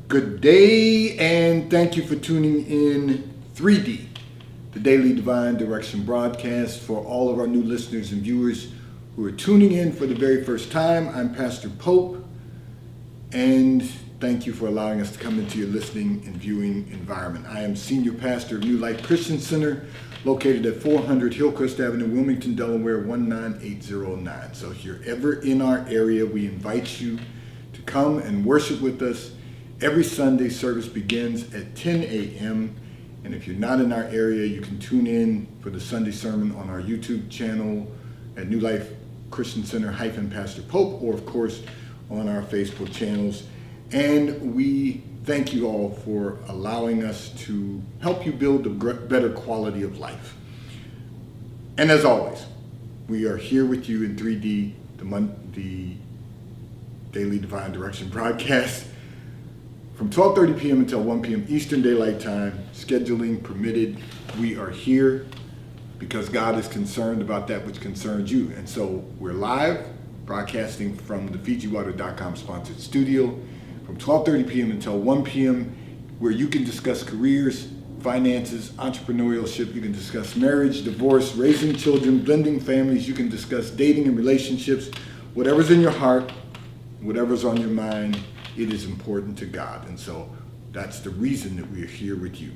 Good day, and thank you for tuning in 3D, the Daily Divine Direction broadcast. For all of our new listeners and viewers who are tuning in for the very first time, I'm Pastor Pope, and thank you for allowing us to come into your listening and viewing environment. I am Senior Pastor of New Life Christian Center, located at 400 Hillcrest Avenue, Wilmington, Delaware, 19809. So if you're ever in our area, we invite you to come and worship with us. Every Sunday, service begins at 10 a.m. And if you're not in our area, you can tune in for the Sunday sermon on our YouTube channel at New Life Christian Center -Pastor Pope, or of course on our Facebook channels. And we thank you all for allowing us to help you build a better quality of life. And as always, we are here with you in 3D, the Daily Divine Direction broadcast, from 12:30 p.m. until 1 p.m. Eastern Daylight Time, scheduling permitted. We are here because God is concerned about that which concerns you. And so we're live, broadcasting from the FijiWater.com sponsored studio from 12:30 p.m. until 1 p.m., where you can discuss careers, finances, entrepreneurship. You can discuss marriage, divorce, raising children, blending families. You can discuss dating and relationships. Whatever's in your heart, whatever's on your mind, it is important to God. And so that's the reason that we are here with you.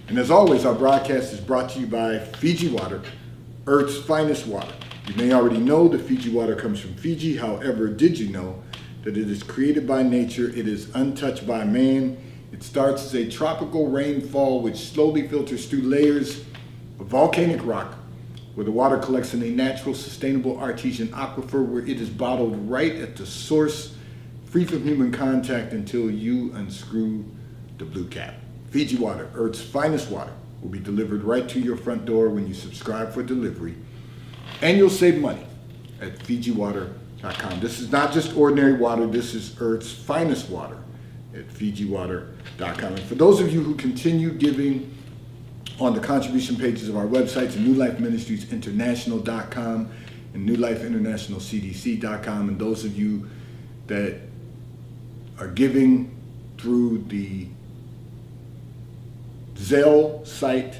And as always, our broadcast is brought to you by Fiji Water, Earth's finest water. You may already know that Fiji water comes from Fiji. However, did you know that it is created by nature? It is untouched by man. It starts as a tropical rainfall which slowly filters through layers of volcanic rock, where the water collects in a natural, sustainable artesian aquifer, where it is bottled right at the source, free from human contact, until you unscrew the blue cap. Fiji Water, Earth's finest water, will be delivered right to your front door when you subscribe for delivery, and you'll save money at FijiWater.com. This is not just ordinary water. This is Earth's finest water at FijiWater.com. And for those of you who continue giving on the contribution pages of our websites, New Life Ministries International.com and New Life International CDC.com, and those of you that are giving through the Zelle site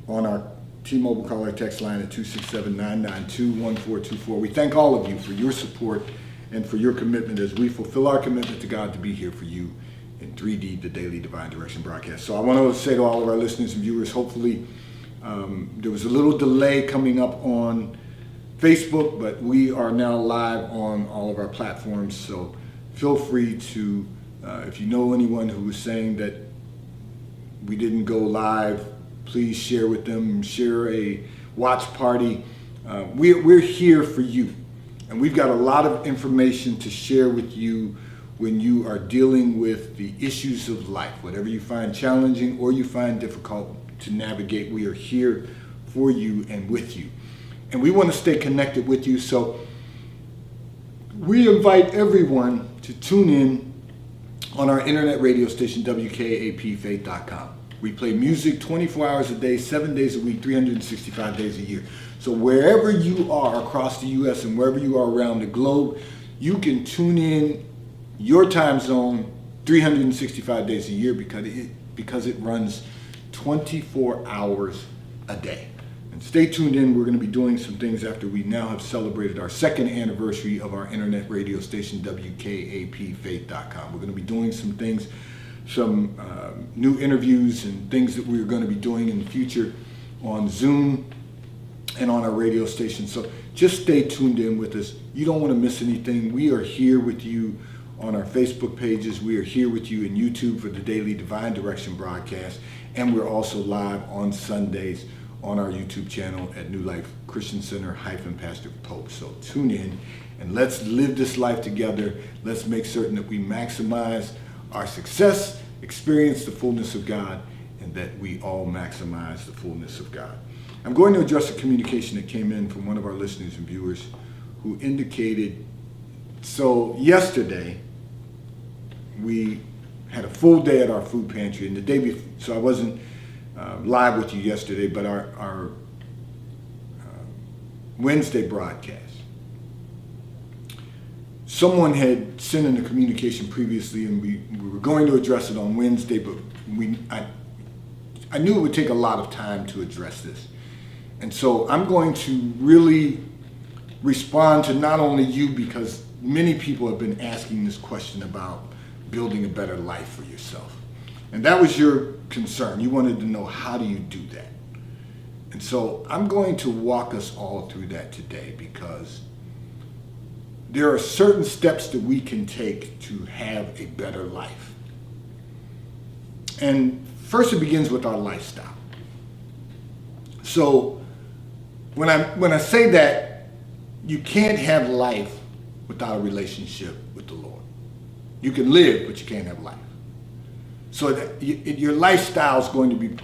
on our T-Mobile caller text line at 267-992-1424. We thank all of you for your support and for your commitment as we fulfill our commitment to God to be here for you in 3D, the Daily Divine Direction broadcast. So I want to say to all of our listeners and viewers, hopefully there was a little delay coming up on Facebook, but we are now live on all of our platforms. So feel free to, if you know anyone who was saying that we didn't go live, please share with them, share a watch party. We're here for you. And we've got a lot of information to share with you when you are dealing with the issues of life. Whatever you find challenging or you find difficult to navigate, we are here for you and with you. And we want to stay connected with you. So we invite everyone to tune in on our internet radio station, WKAPfaith.com. We play music 24 hours a day, 7 days a week, 365 days a year. So wherever you are across the U.S. and wherever you are around the globe, you can tune in your time zone 365 days a year because it runs 24 hours a day. And stay tuned in. We're going to be doing some things after we now have celebrated our second anniversary of our internet radio station, WKAPfaith.com. We're going to be doing some things, some new interviews and things that we're going to be doing in the future on Zoom and on our radio station. So just stay tuned in with us. You don't want to miss anything. We are here with you on our Facebook pages. We are here with you in YouTube for the Daily Divine Direction broadcast. And we're also live on Sundays on our YouTube channel at New Life Christian Center -Pastor Pope. So tune in and let's live this life together. Let's make certain that we maximize our success, experience the fullness of God, and that we all maximize the fullness of God. I'm going to address a communication that came in from one of our listeners and viewers who indicated, so yesterday we had a full day at our food pantry, and the day before, so I wasn't live with you yesterday, but our Wednesday broadcast. someone had sent in a communication previously, and we were going to address it on Wednesday, but I knew it would take a lot of time to address this. And so I'm going to really respond to not only you, because many people have been asking this question about building a better life for yourself. And that was your concern. You wanted to know, how do you do that? And so I'm going to walk us all through that today, because there are certain steps that we can take to have a better life. And first, it begins with our lifestyle. So when I say that, you can't have life without a relationship with the Lord. You can live, but you can't have life. So your lifestyle is going to be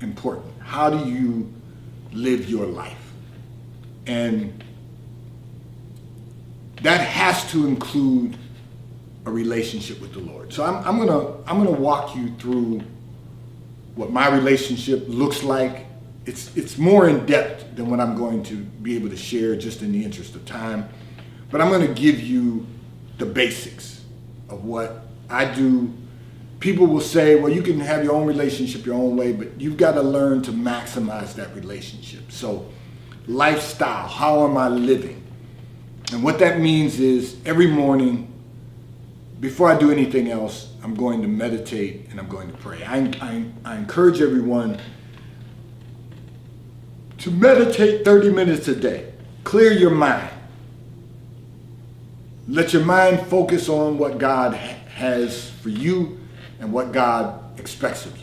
important. How do you live your life? And that has to include a relationship with the Lord. So I'm gonna walk you through what my relationship looks like. It's more in depth than what I'm going to be able to share just in the interest of time. But I'm going to give you the basics of what I do. People will say, well, you can have your own relationship your own way, but you've got to learn to maximize that relationship. So lifestyle, how am I living? And what that means is every morning, before I do anything else, I'm going to meditate and I'm going to pray. I encourage everyone to meditate 30 minutes a day. Clear your mind. Let your mind focus on what God has for you and what God expects of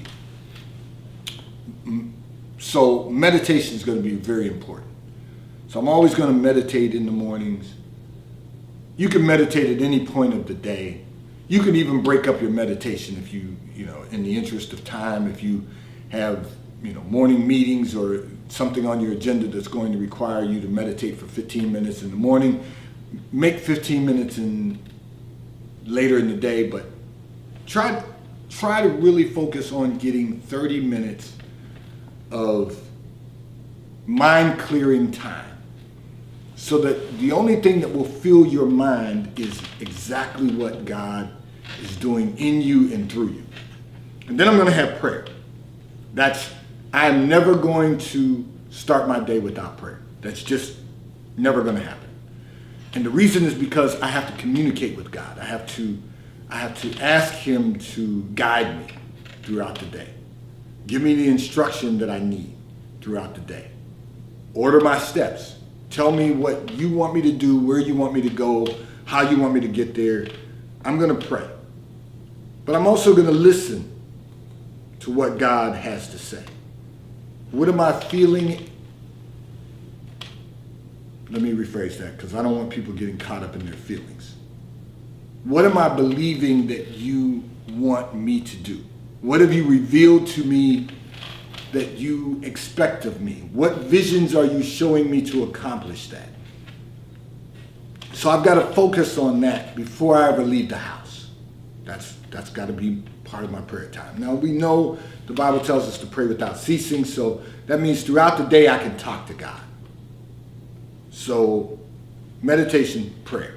you. So meditation is going to be very important. So I'm always going to meditate in the mornings. You can meditate at any point of the day. You can even break up your meditation if you in the interest of time, if you have, morning meetings or something on your agenda that's going to require you to meditate for 15 minutes in the morning, make 15 minutes later in the day, but try to really focus on getting 30 minutes of mind clearing time, so that the only thing that will fill your mind is exactly what God is doing in you and through you. And then I'm going to have prayer. I'm never going to start my day without prayer. That's just never going to happen. And the reason is because I have to communicate with God. I have to ask Him to guide me throughout the day. Give me the instruction that I need throughout the day. Order my steps. Tell me what you want me to do, where you want me to go, how you want me to get there. I'm going to pray. But I'm also going to listen to what God has to say. What am I feeling? Let me rephrase that, because I don't want people getting caught up in their feelings. What am I believing that you want me to do? What have you revealed to me that you expect of me? What visions are you showing me to accomplish that? So I've got to focus on that before I ever leave the house. That's got to be part of my prayer time. Now, we know the Bible tells us to pray without ceasing, so that means throughout the day I can talk to God. So meditation, prayer.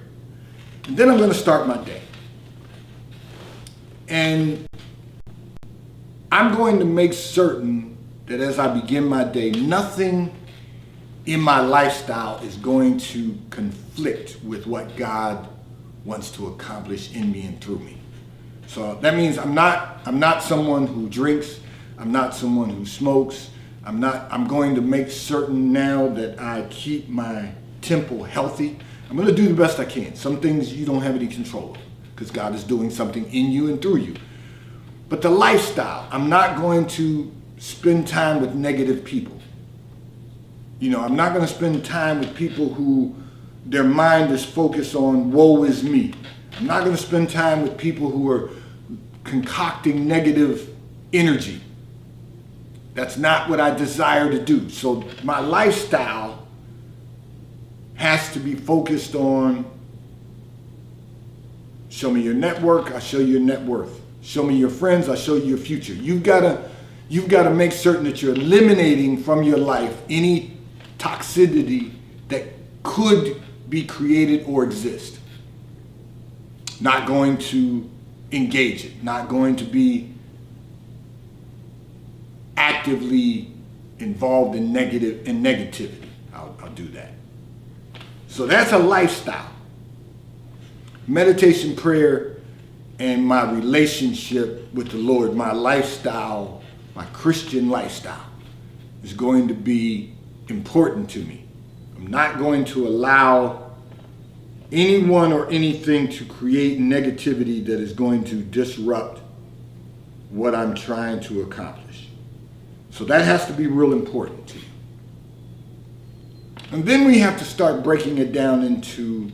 And then I'm going to start my day. And I'm going to make certain that as I begin my day, nothing in my lifestyle is going to conflict with what God wants to accomplish in me and through me. So that means I'm not someone who drinks. I'm not someone who smokes. I'm going to make certain now that I keep my temple healthy. I'm going to do the best I can. Some things you don't have any control of, because God is doing something in you and through you. But the lifestyle, I'm not going to spend time with negative people. I'm not going to spend time with people who their mind is focused on woe is me. I'm not going to spend time with people who are concocting negative energy. That's not what I desire to do. So my lifestyle has to be focused on, show me your network, I'll show you your net worth. Show me your friends, I'll show you your future. You've got to make certain that you're eliminating from your life any toxicity that could be created or exist. not going to engage it, not going to be actively involved in negativity. I'll do that. So that's a lifestyle. Meditation, prayer, and my relationship with the Lord, my lifestyle, my Christian lifestyle, is going to be important to me. I'm not going to allow anyone or anything to create negativity that is going to disrupt what I'm trying to accomplish. So that has to be real important to you. And then we have to start breaking it down into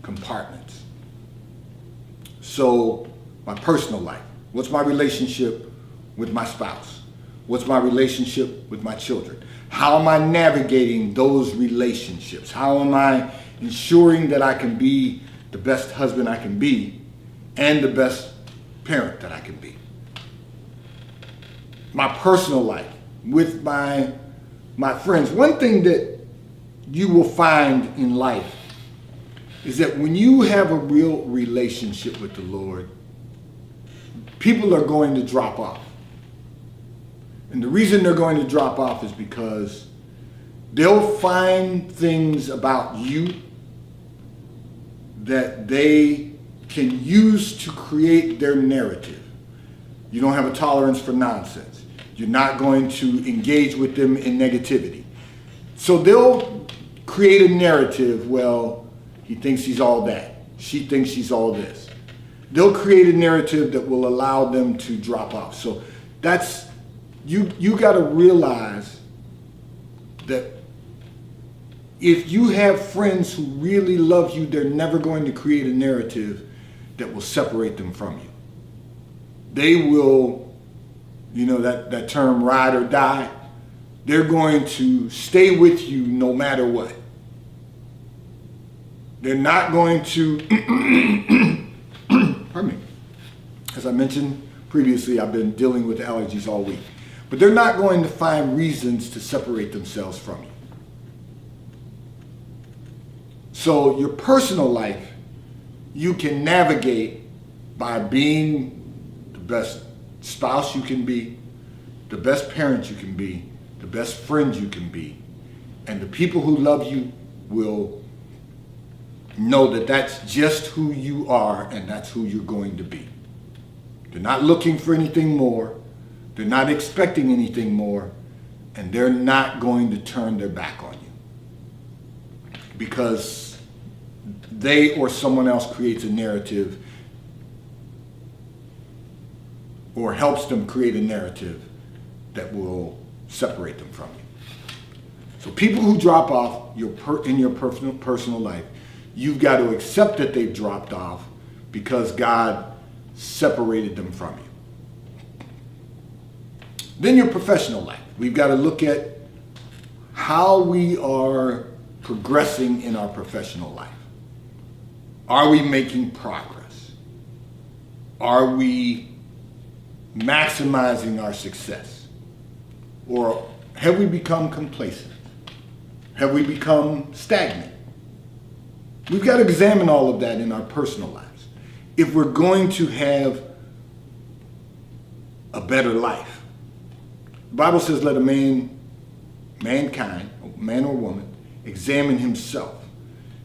compartments. So my personal life, what's my relationship with my spouse? What's my relationship with my children? How am I navigating those relationships? How am I ensuring that I can be the best husband I can be and the best parent that I can be? My personal life with my friends. One thing that you will find in life is that when you have a real relationship with the Lord, people are going to drop off. And the reason they're going to drop off is because they'll find things about you that they can use to create their narrative. You don't have a tolerance for nonsense. You're not going to engage with them in negativity. So they'll create a narrative, well, he thinks he's all that. She thinks she's all this. They'll create a narrative that will allow them to drop off. So that's, you got to realize that if you have friends who really love you, they're never going to create a narrative that will separate them from you. They will, you know, that term ride or die, they're going to stay with you no matter what. They're not going to, pardon me, as I mentioned previously, I've been dealing with allergies all week. But they're not going to find reasons to separate themselves from you. So your personal life, you can navigate by being the best spouse you can be, the best parent you can be, the best friend you can be. And the people who love you will know that that's just who you are and that's who you're going to be. They're not looking for anything more. They're not expecting anything more. And they're not going to turn their back on you because they or someone else creates a narrative or helps them create a narrative that will separate them from you. So people who drop off in your personal life, you've got to accept that they've dropped off because God separated them from you. Then your professional life. We've got to look at how we are progressing in our professional life. Are we making progress? Are we maximizing our success? Or have we become complacent? Have we become stagnant? We've got to examine all of that in our personal lives if we're going to have a better life. The Bible says, let a mankind, man or woman, examine himself.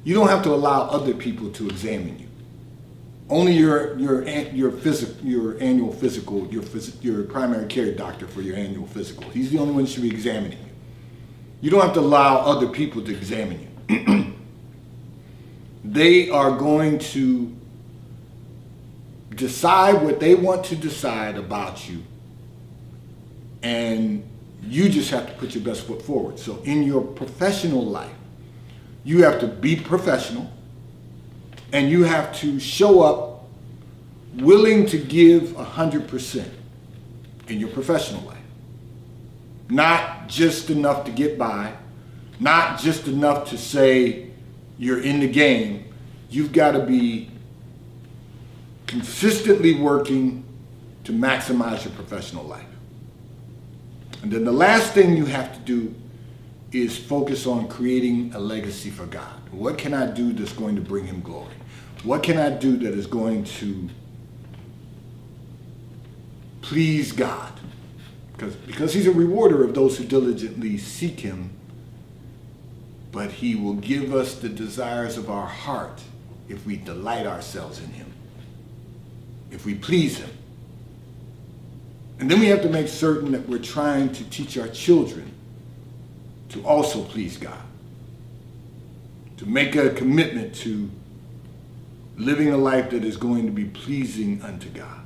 You don't have to allow other people to examine you. Only your annual physical, your primary care doctor for your annual physical. He's the only one who should be examining you. You don't have to allow other people to examine you. They are going to decide what they want to decide about you, and you just have to put your best foot forward. So in your professional life, you have to be professional, and you have to show up willing to give 100% in your professional life. Not just enough to get by, not just enough to say you're in the game. You've got to be consistently working to maximize your professional life. And then the last thing you have to do is focus on creating a legacy for God. What can I do that's going to bring him glory? What can I do that is going to please God? Because he's a rewarder of those who diligently seek him, but he will give us the desires of our heart if we delight ourselves in him, if we please him. And then we have to make certain that we're trying to teach our children to also please God, to make a commitment to living a life that is going to be pleasing unto God.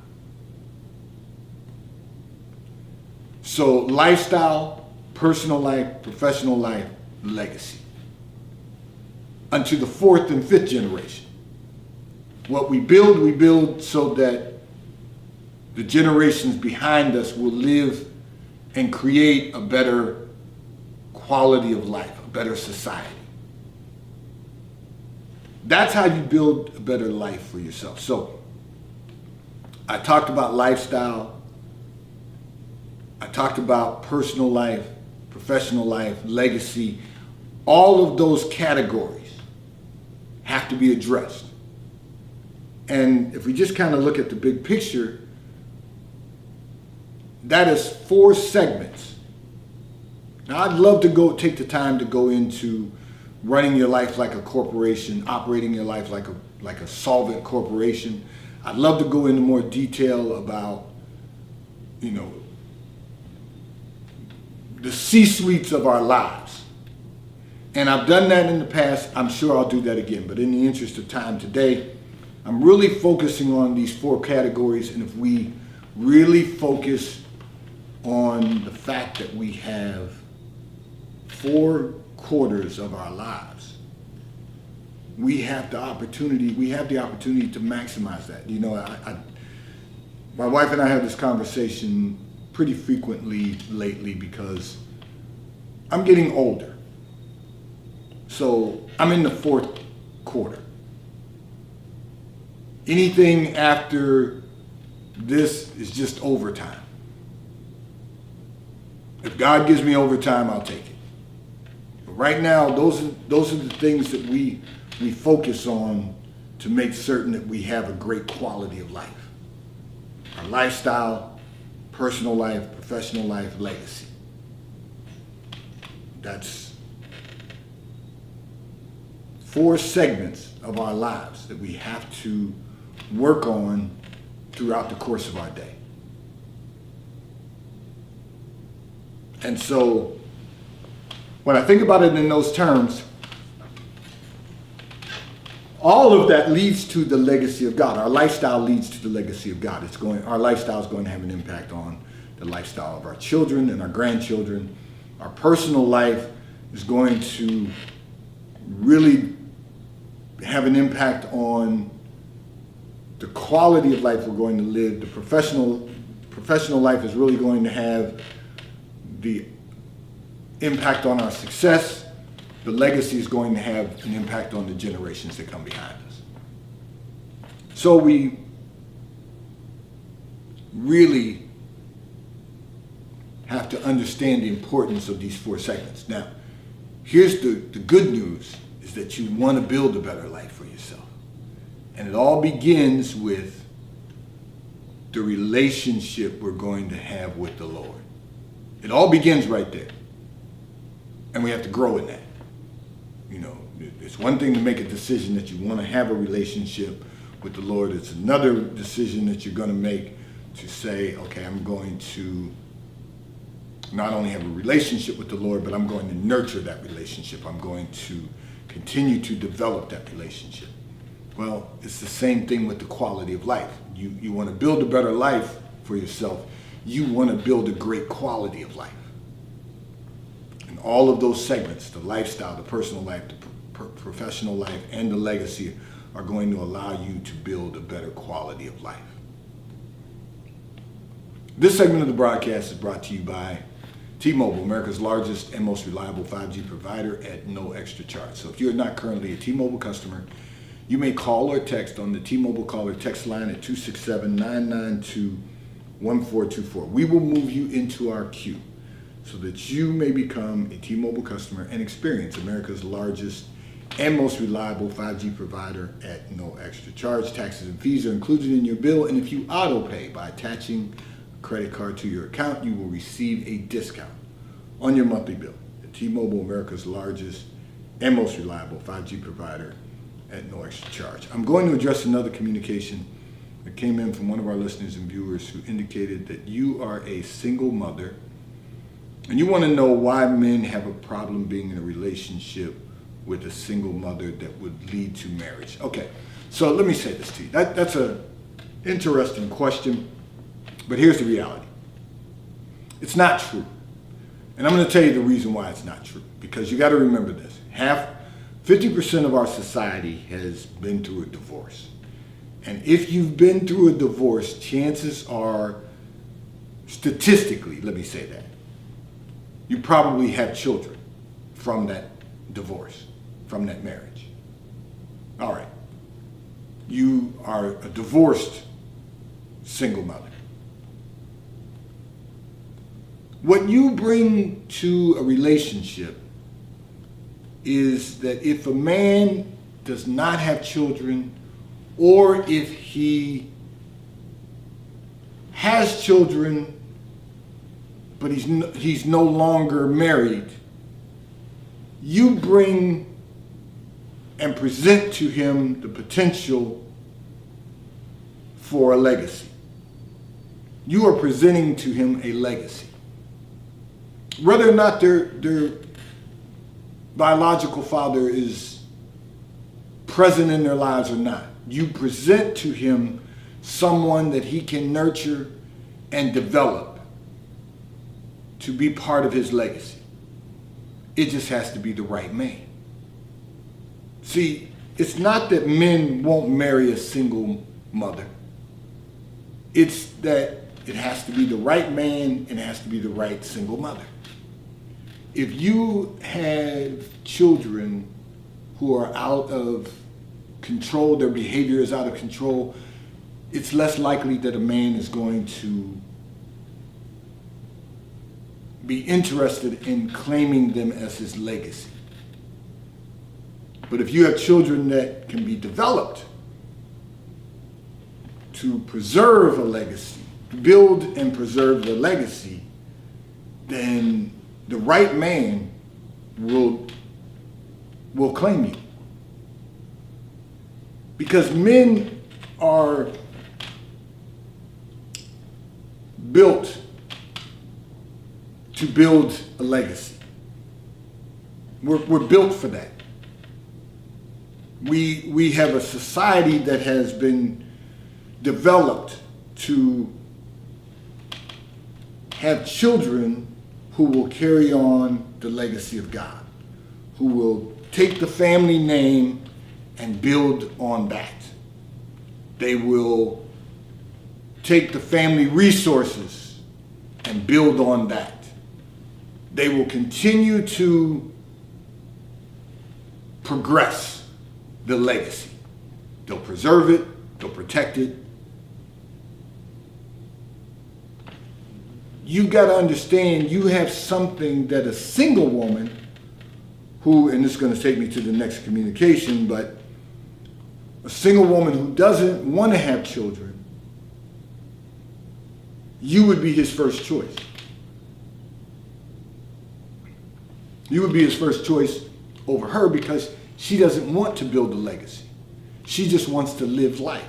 So lifestyle, personal life, professional life, legacy. Unto the fourth and fifth generation. What we build so that the generations behind us will live and create a better quality of life, a better society. That's how you build a better life for yourself. So I talked about lifestyle. I talked about personal life, professional life, legacy. All of those categories have to be addressed. And if we just kind of look at the big picture, that is 4 segments. Now, I'd love to take the time to go into running your life like a corporation, operating your life like a solvent corporation. I'd love to go into more detail about, the C-suites of our lives. And I've done that in the past. I'm sure I'll do that again. But in the interest of time today, I'm really focusing on these 4 categories. And if we really focus on the fact that we have 4 quarters of our lives, we have the opportunity to maximize that. My wife and I have this conversation pretty frequently lately because I'm getting older. So I'm in the 4th quarter. Anything after this is just overtime. If God gives me overtime, I'll take it. But right now, those are the things that we focus on to make certain that we have a great quality of life. Our lifestyle, personal life, professional life, legacy. That's 4 segments of our lives that we have to work on throughout the course of our day. And so when I think about it in those terms, all of that leads to the legacy of God. Our lifestyle leads to the legacy of God. Our lifestyle is going to have an impact on the lifestyle of our children and our grandchildren. Our personal life is going to really have an impact on the quality of life we're going to live. The professional life is really going to have the impact on our success. The legacy is going to have an impact on the generations that come behind us. So we really have to understand the importance of these 4 segments. Now, here's the good news, is that you want to build a better life for yourself. And it all begins with the relationship we're going to have with the Lord. It all begins right there. And we have to grow in that. It's one thing to make a decision that you want to have a relationship with the Lord. It's another decision that you're going to make to say, okay, I'm going to not only have a relationship with the Lord, but I'm going to nurture that relationship. I'm going to continue to develop that relationship. Well, it's the same thing with the quality of life. You want to build a better life for yourself. You want to build a great quality of life. And all of those segments, the lifestyle, the personal life, the professional life, and the legacy, are going to allow you to build a better quality of life. This segment of the broadcast is brought to you by T-Mobile, America's largest and most reliable 5G provider at no extra charge. So if you're not currently a T-Mobile customer, you may call or text on the T-Mobile call or text line at 267-992-1424. We will move you into our queue so that you may become a T-Mobile customer and experience America's largest and most reliable 5G provider at no extra charge. Taxes and fees are included in your bill, and if you auto pay by attaching a credit card to your account, you will receive a discount on your monthly bill. T-Mobile, America's largest and most reliable 5G provider at no extra charge. I'm going to address another communication that came in from one of our listeners and viewers who indicated that you are a single mother and you want to know why men have a problem being in a relationship with a single mother that would lead to marriage. Okay, so let me say this to you. That's an interesting question, but here's the reality. It's not true. And I'm going to tell you the reason why it's not true, because you got to remember this. 50% of our society has been through a divorce. And if you've been through a divorce, chances are, statistically, let me say that, you probably have children from that divorce, from that marriage. All right. You are a divorced single mother. What you bring to a relationship is that if a man does not have children, or if he has children, but he's no longer married, you bring and present to him the potential for a legacy. You are presenting to him a legacy. Whether or not their biological father is present in their lives or not, you present to him someone that he can nurture and develop to be part of his legacy. It just has to be the right man. See, it's not that men won't marry a single mother. It's that it has to be the right man and it has to be the right single mother. If you have children who are out of control, their behavior is out of control, it's less likely that a man is going to be interested in claiming them as his legacy. But if you have children that can be developed to preserve a legacy, build and preserve the legacy, then the right man will claim you. Because men are built to build a legacy. We're built for that. We have a society that has been developed to have children who will carry on the legacy of God, who will take the family name and build on that. They will take the family resources and build on that. They will continue to progress the legacy. They'll preserve it, they'll protect it. You got to understand, you have something that a single woman who, and this is going to take me to the next communication, but a single woman who doesn't want to have children, you would be his first choice. You would be his first choice over her because she doesn't want to build a legacy. She just wants to live life.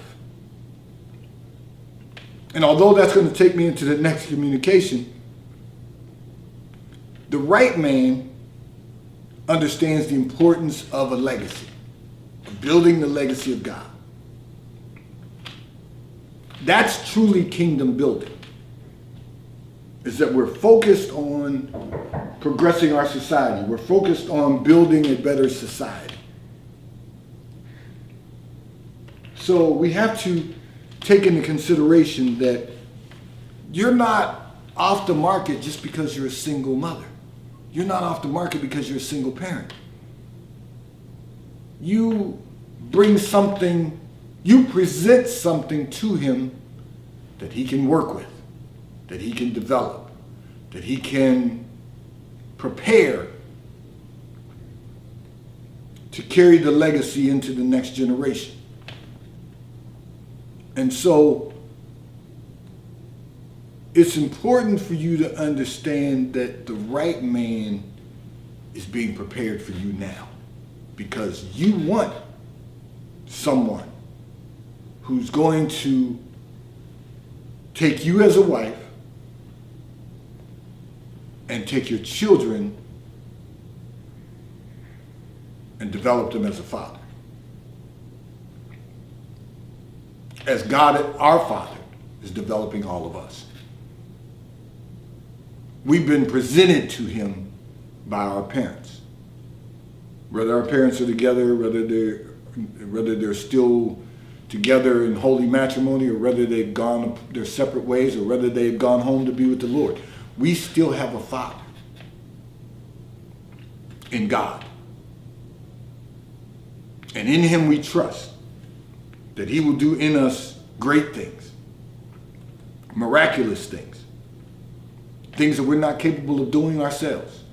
And although that's going to take me into the next communication, the right man understands the importance of a legacy, of building the legacy of God. That's truly kingdom building, is that we're focused on progressing our society. We're focused on building a better society. So we have to take into consideration that you're not off the market just because you're a single mother. You're not off the market because you're a single parent. You bring something, you present something to him that he can work with, that he can develop, that he can prepare to carry the legacy into the next generation. And so it's important for you to understand that the right man is being prepared for you now, because you want someone who's going to take you as a wife and take your children and develop them as a father. As God, our Father, is developing all of us. We've been presented to him by our parents. Whether our parents are together, whether they're still together in holy matrimony, or whether they've gone their separate ways, or whether they've gone home to be with the Lord, we still have a Father in God. And in him we trust that he will do in us great things, miraculous things, things that we're not capable of doing ourselves.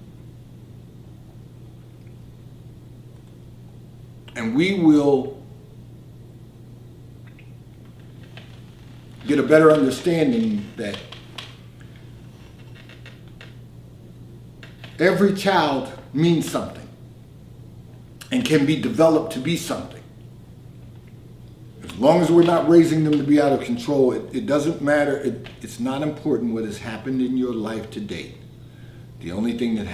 And we will get a better understanding that every child means something and can be developed to be something. As long as we're not raising them to be out of control, it doesn't matter. It's not important what has happened in your life to date. The only thing that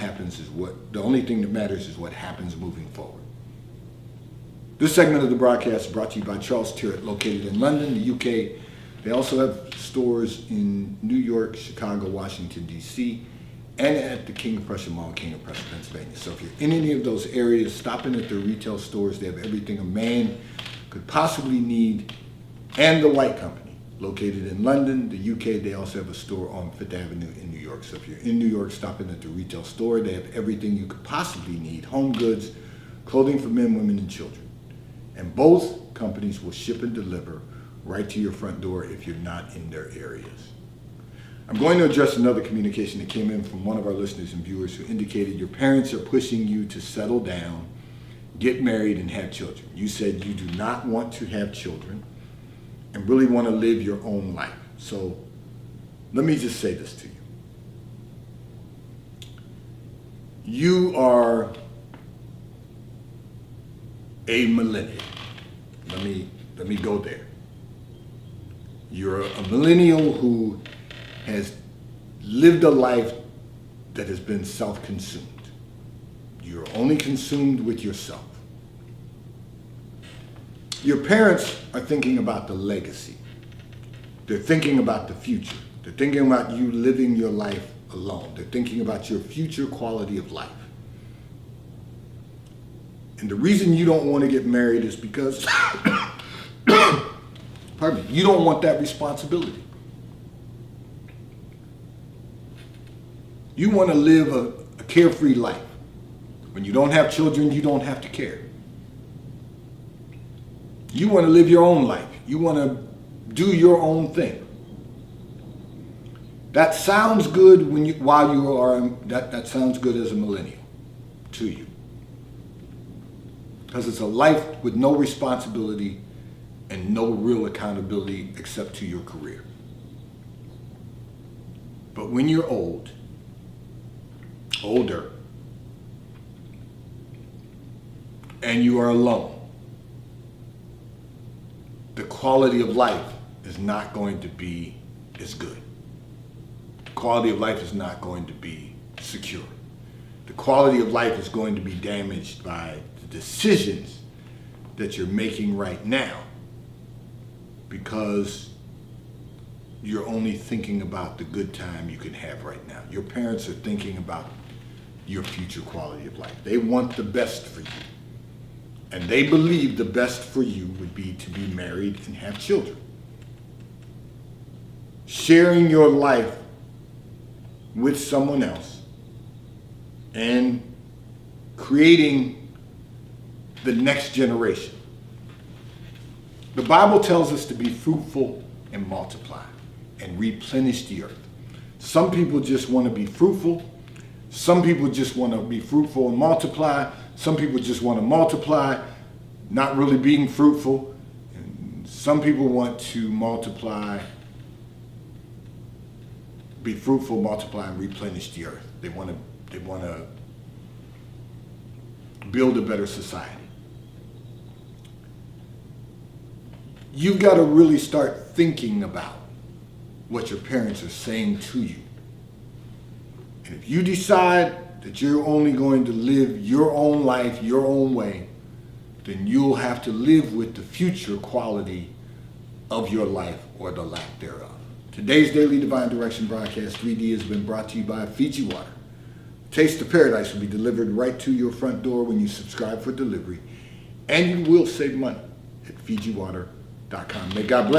matters is what happens moving forward. This segment of the broadcast is brought to you by Charles Tyrwhitt, located in London, the UK. They also have stores in New York, Chicago, Washington, D.C., and at the King of Prussia Mall, King of Prussia, Pennsylvania. So if you're in any of those areas, stop in at their retail stores. They have everything a man could possibly need. And the White Company, located in London, the UK. They also have a store on Fifth Avenue in New York. So if you're in New York, stop in at the retail store. They have everything you could possibly need: home goods, clothing for men, women, and children. And both companies will ship and deliver right to your front door if you're not in their areas. I'm going to address another communication that came in from one of our listeners and viewers who indicated your parents are pushing you to settle down, get married, and have children. You said you do not want to have children and really want to live your own life. So let me just say this to you. You are a millennial. Let me go there. You're a millennial who has lived a life that has been self-consumed. You're only consumed with yourself. Your parents are thinking about the legacy. They're thinking about the future. They're thinking about you living your life alone. They're thinking about your future quality of life. And the reason you don't want to get married is because pardon me, you don't want that responsibility. You want to live a carefree life. When you don't have children, you don't have to care. You want to live your own life. You want to do your own thing. That sounds good that sounds good as a millennial to you. Because it's a life with no responsibility and no real accountability except to your career. But when you're older, and you are alone, the quality of life is not going to be as good. The quality of life is not going to be secure. The quality of life is going to be damaged by the decisions that you're making right now, because you're only thinking about the good time you can have right now. Your parents are thinking about your future quality of life. They want the best for you. And they believe the best for you would be to be married and have children. Sharing your life with someone else and creating the next generation. The Bible tells us to be fruitful and multiply and replenish the earth. Some people just want to be fruitful. Some people just want to be fruitful and multiply. Some people just want to multiply, not really being fruitful. And some people want to multiply, be fruitful, multiply, and replenish the earth. They want to build a better society. You've got to really start thinking about what your parents are saying to you. And if you decide that you're only going to live your own life, your own way, then you'll have to live with the future quality of your life or the lack thereof. Today's Daily Divine Direction broadcast 3D has been brought to you by Fiji Water. Taste of Paradise will be delivered right to your front door when you subscribe for delivery, and you will save money at FijiWater.com. May God bless